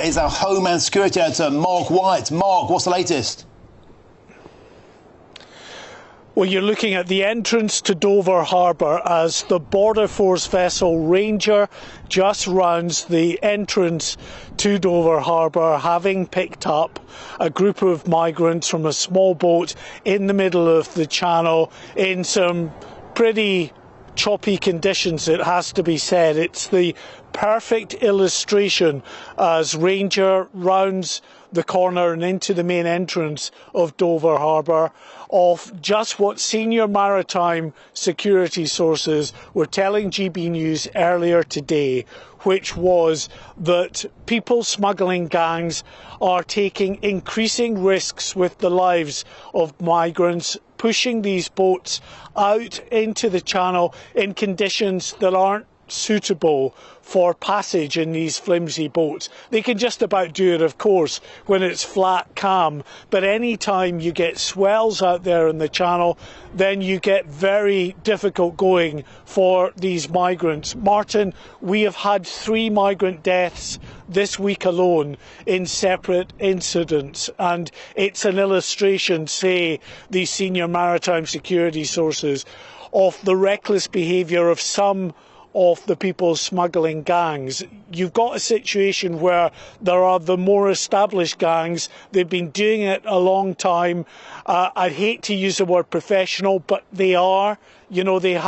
is our Homeland Security Editor, Mark White. Mark, what's the latest? Well, you're looking at the entrance to Dover Harbour as the Border Force vessel Ranger just rounds the entrance to Dover Harbour, having picked up a group of migrants from a small boat in the middle of the channel in some pretty choppy conditions, it has to be said. It's the perfect illustration as Ranger rounds the corner and into the main entrance of Dover Harbour of just what senior maritime security sources were telling GB News earlier today, which was that people smuggling gangs are taking increasing risks with the lives of migrants, pushing these boats out into the channel in conditions that aren't suitable for passage in these flimsy boats. They can just about do it, of course, when it's flat calm, but any time you get swells out there in the channel, then you get very difficult going for these migrants. Martin, we have had 3 migrant deaths this week alone in separate incidents, and it's an illustration, say these senior maritime security sources, of the reckless behaviour of some of the people smuggling gangs. You've got a situation where there are the more established gangs. They've been doing it a long time. I'd hate to use the word professional, but they are. You know, they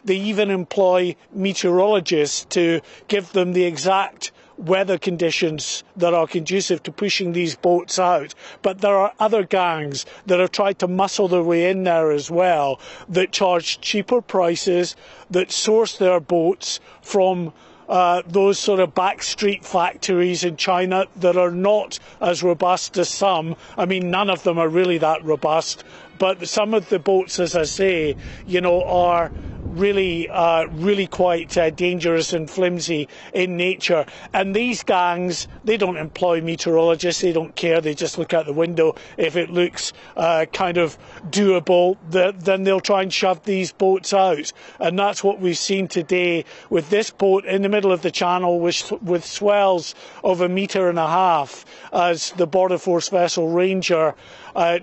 even employ meteorologists to give them the exact weather conditions that are conducive to pushing these boats out. But there are other gangs that have tried to muscle their way in there as well, that charge cheaper prices, that source their boats from those sort of backstreet factories in China that are not as robust as some. I mean, none of them are really that robust, but some of the boats, as I say, you know, are really quite dangerous and flimsy in nature. And these gangs, they don't employ meteorologists, they don't care, they just look out the window. If it looks kind of doable, then they'll try and shove these boats out. And that's what we've seen today with this boat in the middle of the channel with swells of 1.5 meters as the Border Force vessel Ranger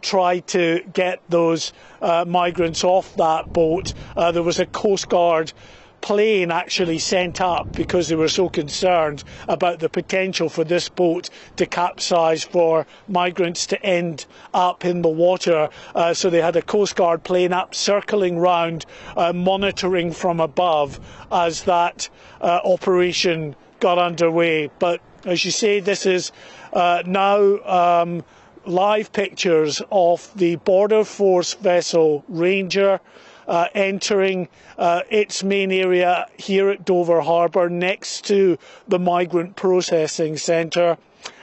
tried to get those migrants off that boat. There was a Coast Guard plane actually sent up because they were so concerned about the potential for this boat to capsize, for migrants to end up in the water. So they had a Coast Guard plane up circling round, monitoring from above as that operation got underway. But as you say, this is now live pictures of the Border Force vessel Ranger entering its main area here at Dover Harbour next to the migrant processing centre,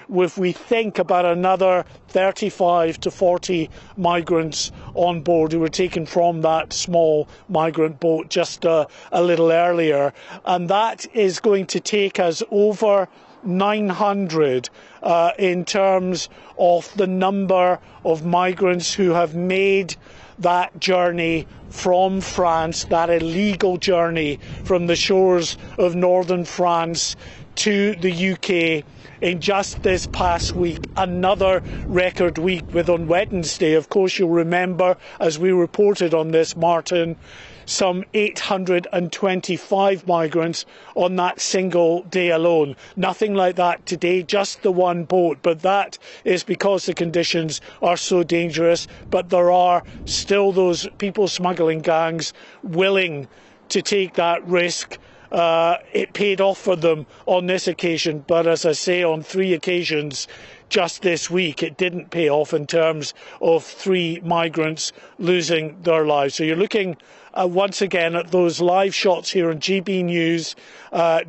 with, we think, about another 35 to 40 migrants on board who were taken from that small migrant boat just a little earlier. And that is going to take us over 900 in terms of the number of migrants who have made that journey from France, that illegal journey from the shores of northern France to the UK in just this past week. Another record week, with on Wednesday, of course you'll remember, as we reported on this, Martin, some 825 migrants on that single day alone. Nothing like that today, just the one boat, but that is because the conditions are so dangerous. But there are still those people smuggling gangs willing to take that risk. It paid off for them on this occasion, but as I say, on 3 occasions just this week, it didn't pay off in terms of 3 migrants losing their lives. So you're looking once again at those live shots here on GB News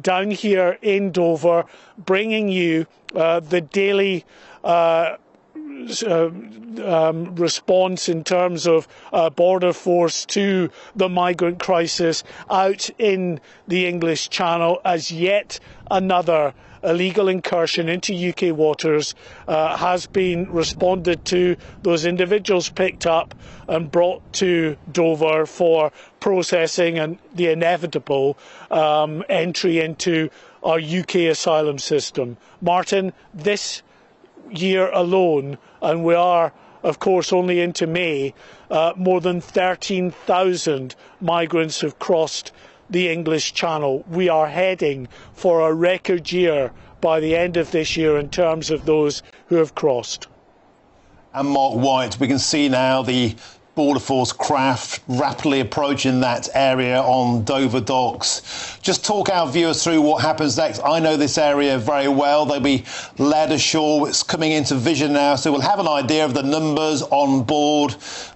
down here in Dover, bringing you the daily response in terms of Border Force to the migrant crisis out in the English Channel, as yet another illegal incursion into UK waters has been responded to. Those individuals picked up and brought to Dover for processing and the inevitable entry into our UK asylum system. Martin, this year alone, and we are of course only into May, more than 13,000 migrants have crossed the English Channel. We are heading for a record year by the end of this year in terms of those who have crossed. And Mark White, we can see now the Border Force craft rapidly approaching that area on Dover docks. Just talk our viewers through what happens next. I know this area very well. They'll be led ashore. It's coming into vision now, so we'll have an idea of the numbers on board.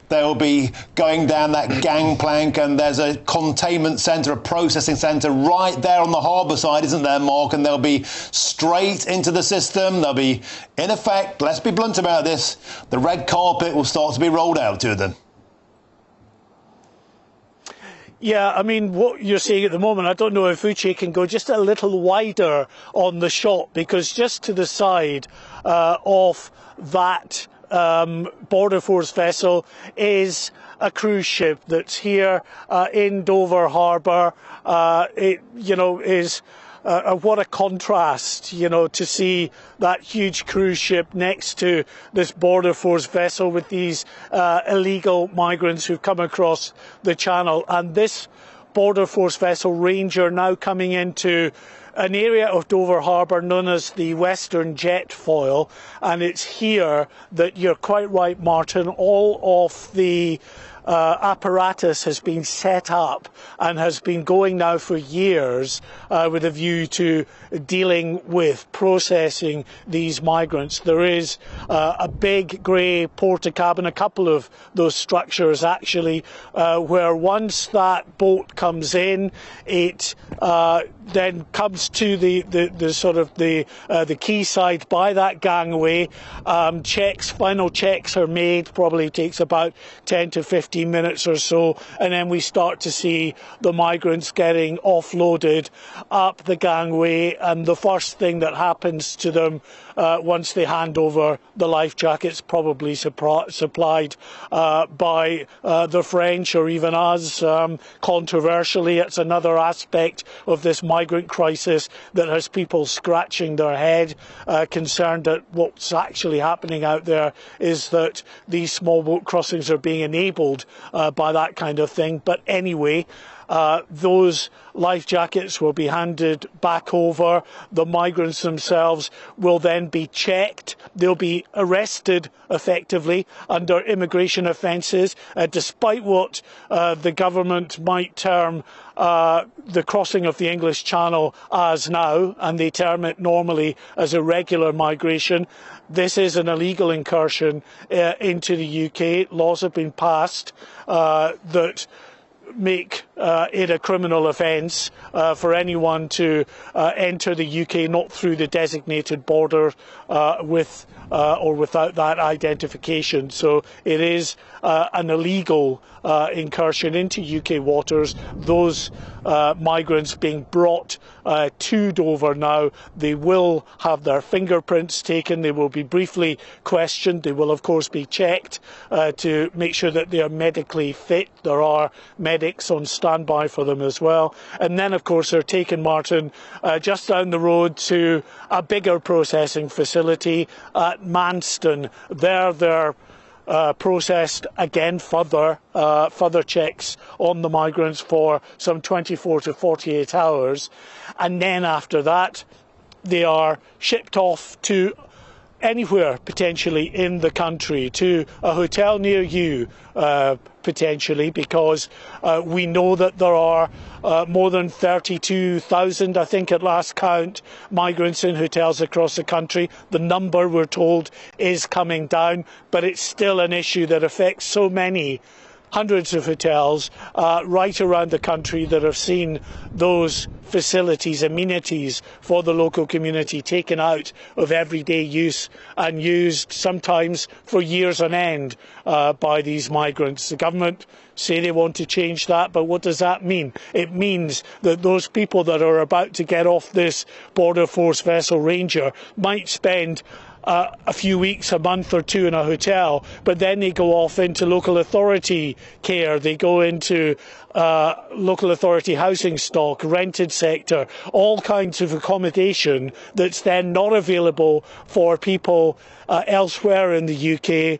They'll be going down that gangplank, and there's a containment centre, a processing centre right there on the harbour side, isn't there, Mark? And they'll be straight into the system. They'll be, in effect, let's be blunt about this, the red carpet will start to be rolled out to them. Yeah, I mean, what you're seeing at the moment, I don't know if Uche can go just a little wider on the shot, because just to the side of that Border Force vessel is a cruise ship that's here in Dover Harbour. It, you know, is what a contrast, you know, to see that huge cruise ship next to this Border Force vessel with these illegal migrants who've come across the channel. And this Border Force vessel Ranger now coming into an area of Dover Harbour known as the Western Jetfoil, and it's here that you're quite right, Martin, all of the apparatus has been set up and has been going now for years with a view to dealing with processing these migrants. There is a big grey porta-cabin, a couple of those structures actually, where once that boat comes in, it then comes to the sort of the quayside by that gangway. Final checks are made, probably takes about 10 to 15 minutes or so, and then we start to see the migrants getting offloaded up the gangway, and the first thing that happens to them once they hand over the life jackets, probably supplied by the French or even us. Controversially, it's another aspect of this migrant crisis that has people scratching their head, concerned that what's actually happening out there is that these small boat crossings are being enabled by that kind of thing. But anyway, those life jackets will be handed back over. The migrants themselves will then be checked. They'll be arrested effectively under immigration offences, despite what the government might term the crossing of the English Channel as now, and they term it normally as irregular migration. This is an illegal incursion into the UK. Laws have been passed that make it a criminal offence for anyone to enter the UK not through the designated border with or without that identification. So it is an illegal incursion into UK waters. Those migrants being brought to Dover now, they will have their fingerprints taken, they will be briefly questioned, they will of course be checked to make sure that they are medically fit. There are medics on standby for them as well, and then of course they're taken, Martin, just down the road to a bigger processing facility at Manston. There they're processed again further checks on the migrants for some 24 to 48 hours, and then after that they are shipped off to anywhere potentially in the country, to a hotel near you potentially, because we know that there are more than 32,000, I think at last count, migrants in hotels across the country. The number, we're told, is coming down, but it's still an issue that affects so many hundreds of hotels right around the country that have seen those facilities, amenities for the local community taken out of everyday use and used sometimes for years on end by these migrants. The government say they want to change that, but what does that mean? It means that those people that are about to get off this Border Force vessel Ranger might spend a few weeks, a month or two in a hotel, but then they go off into local authority care, they go into local authority housing stock, rented sector, all kinds of accommodation that's then not available for people elsewhere in the UK,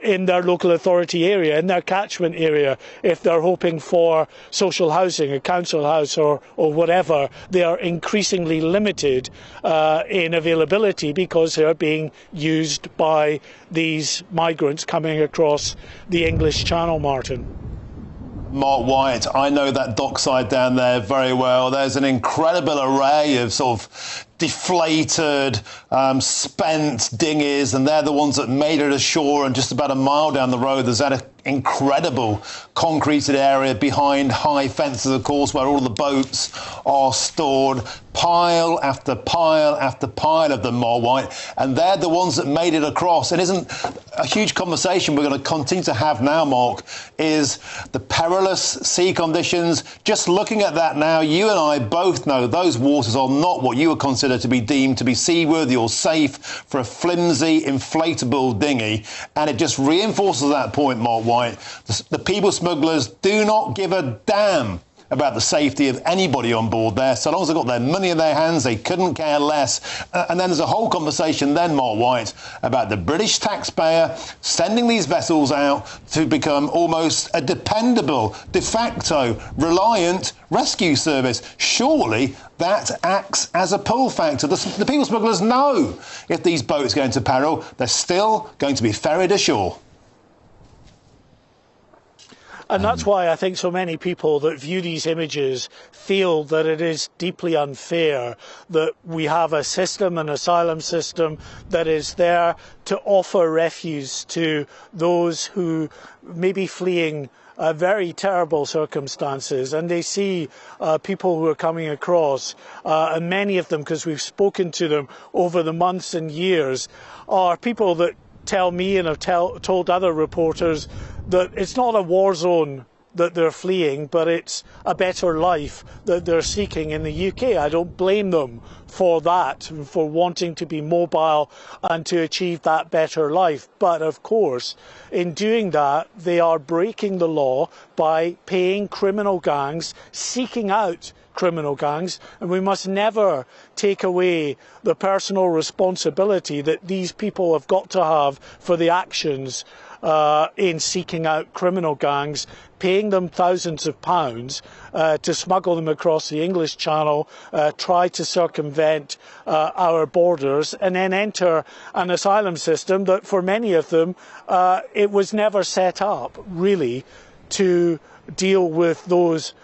in their local authority area, in their catchment area. If they're hoping for social housing, a council house or whatever, they are increasingly limited in availability because they're being used by these migrants coming across the English Channel, Martin. Mark White, I know that dockside down there very well. There's an incredible array of sort of deflated, spent dinghies, and they're the ones that made it ashore. And just about a mile down the road, there's that incredible concreted area behind high fences, of course, where all the boats are stored. Pile after pile after pile of them, Mark White, and they're the ones that made it across. It isn't a huge conversation we're going to continue to have now, Mark, is the perilous sea conditions. Just looking at that now, you and I both know those waters are not what you would consider to be deemed to be seaworthy or safe for a flimsy, inflatable dinghy. And it just reinforces that point, Mark White. The people smugglers do not give a damn about the safety of anybody on board there. So long as they've got their money in their hands, they couldn't care less. And then there's a whole conversation then, Mark White, about the British taxpayer sending these vessels out to become almost a dependable, de facto, reliant rescue service. Surely that acts as a pull factor. The people smugglers know if these boats go into peril, they're still going to be ferried ashore. And that's why I think so many people that view these images feel that it is deeply unfair that we have a system, an asylum system, that is there to offer refuge to those who may be fleeing very terrible circumstances, and they see people who are coming across, and many of them, because we've spoken to them over the months and years, are people that tell me and have told other reporters that it's not a war zone that they're fleeing, but it's a better life that they're seeking in the UK. I don't blame them for that, for wanting to be mobile and to achieve that better life. But of course, in doing that, they are breaking the law by paying criminal gangs, seeking out criminal gangs, and we must never take away the personal responsibility that these people have got to have for the actions in seeking out criminal gangs, paying them thousands of pounds to smuggle them across the English Channel, try to circumvent our borders, and then enter an asylum system that for many of them it was never set up really to deal with those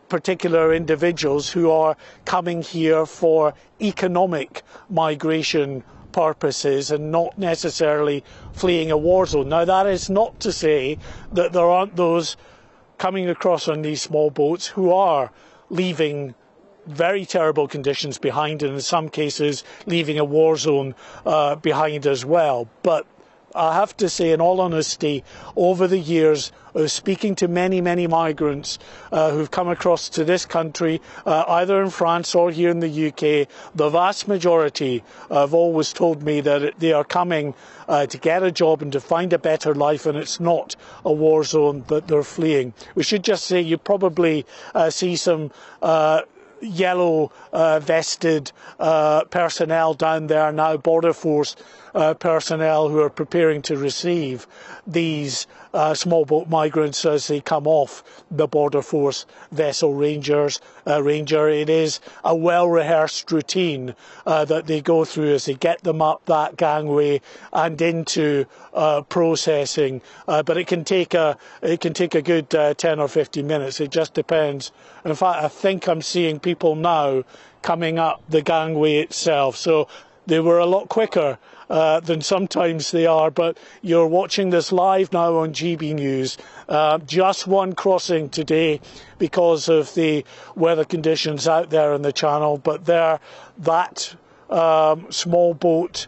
particular individuals who are coming here for economic migration purposes and not necessarily fleeing a war zone. Now, that is not to say that there aren't those coming across on these small boats who are leaving very terrible conditions behind, and in some cases leaving a war zone behind as well. But I have to say, in all honesty, over the years of speaking to many, many migrants who've come across to this country, either in France or here in the UK, the vast majority have always told me that they are coming to get a job and to find a better life, and it's not a war zone that they're fleeing. We should just say you probably see some yellow vested personnel down there now, Border Force personnel who are preparing to receive these small boat migrants as they come off the Border Force vessel Ranger. It is a well-rehearsed routine that they go through as they get them up that gangway and into processing. But it can take a good 10 or 15 minutes. It just depends. And in fact, I think I'm seeing people now coming up the gangway itself. So they were a lot quicker than sometimes they are, but you're watching this live now on GB News. Just one crossing today because of the weather conditions out there in the Channel, but there, that small boat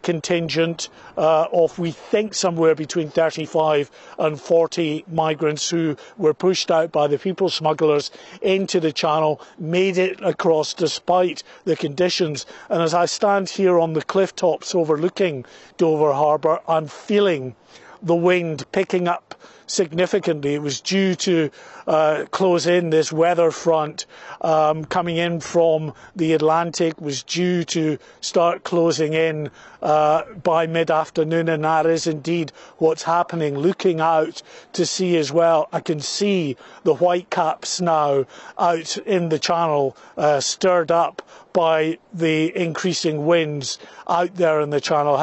contingent of, we think, somewhere between 35 and 40 migrants who were pushed out by the people smugglers into the channel, made it across despite the conditions. And as I stand here on the cliff tops overlooking Dover Harbour, I'm feeling the wind picking up significantly. It was due to close in. This weather front coming in from the Atlantic was due to start closing in by mid-afternoon, and that is indeed what's happening. Looking out to sea as well, I can see the whitecaps now out in the channel, stirred up by the increasing winds out there in the channel.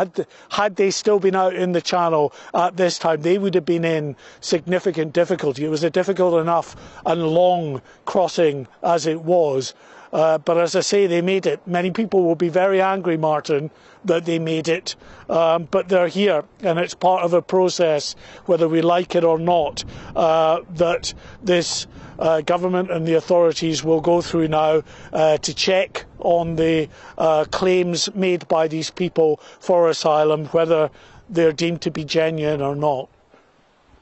Had they still been out in the channel at this time, they would have been in significant difficulty. It was a difficult enough and long crossing as it was. But as I say, they made it. Many people will be very angry, Martin, that they made it. But they're here, and it's part of a process, whether we like it or not, that this government and the authorities will go through now to check on the claims made by these people for asylum, whether they're deemed to be genuine or not.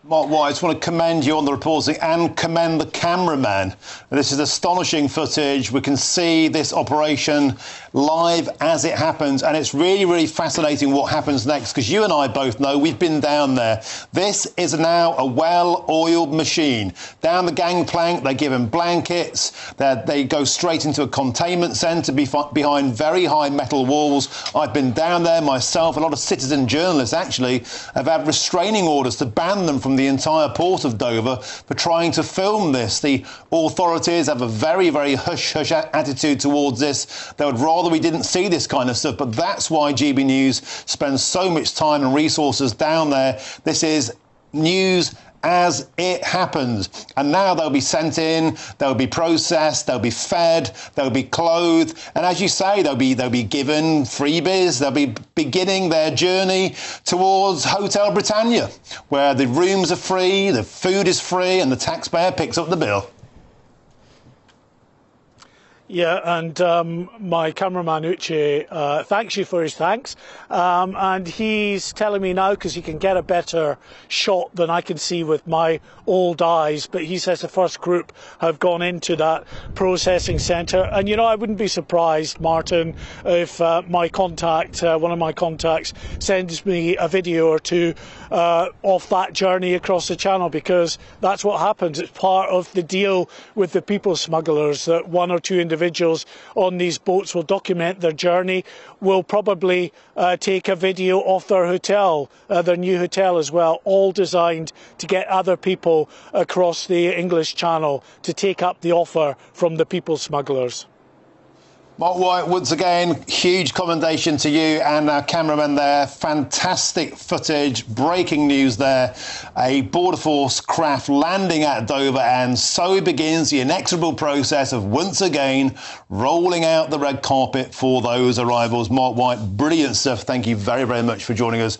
Mark White, I just want to commend you on the reporting and commend the cameraman. This is astonishing footage. We can see this operation live as it happens, and it's really, really fascinating what happens next, because you and I both know we've been down there. This is now a well-oiled machine. Down the gangplank, they give them blankets. They go straight into a containment centre behind very high metal walls. I've been down there myself. A lot of citizen journalists actually have had restraining orders to ban them from the entire port of Dover for trying to film this. The authorities have a very, very hush-hush attitude towards this. They would rather we didn't see this kind of stuff, but that's why GB News spends so much time and resources down there. This is news as it happens. And now they'll be sent in, they'll be processed, they'll be fed, they'll be clothed, and as you say, they'll be given freebies. They'll be beginning their journey towards Hotel Britannia, where the rooms are free, the food is free, and the taxpayer picks up the bill. Yeah, and my cameraman Uche thanks you for his thanks, and he's telling me now, because he can get a better shot than I can see with my old eyes, but he says the first group have gone into that processing centre. And you know, I wouldn't be surprised, Martin, if my contact, one of my contacts, sends me a video or two of that journey across the channel, because that's what happens. It's part of the deal with the people smugglers, that one or two individuals on these boats will document their journey, will probably take a video of their hotel, their new hotel as well, all designed to get other people across the English Channel to take up the offer from the people smugglers. Mark White, once again, huge commendation to you and our cameraman there. Fantastic footage, breaking news there. A Border Force craft landing at Dover, and so begins the inexorable process of once again rolling out the red carpet for those arrivals. Mark White, brilliant stuff. Thank you very, very much for joining us.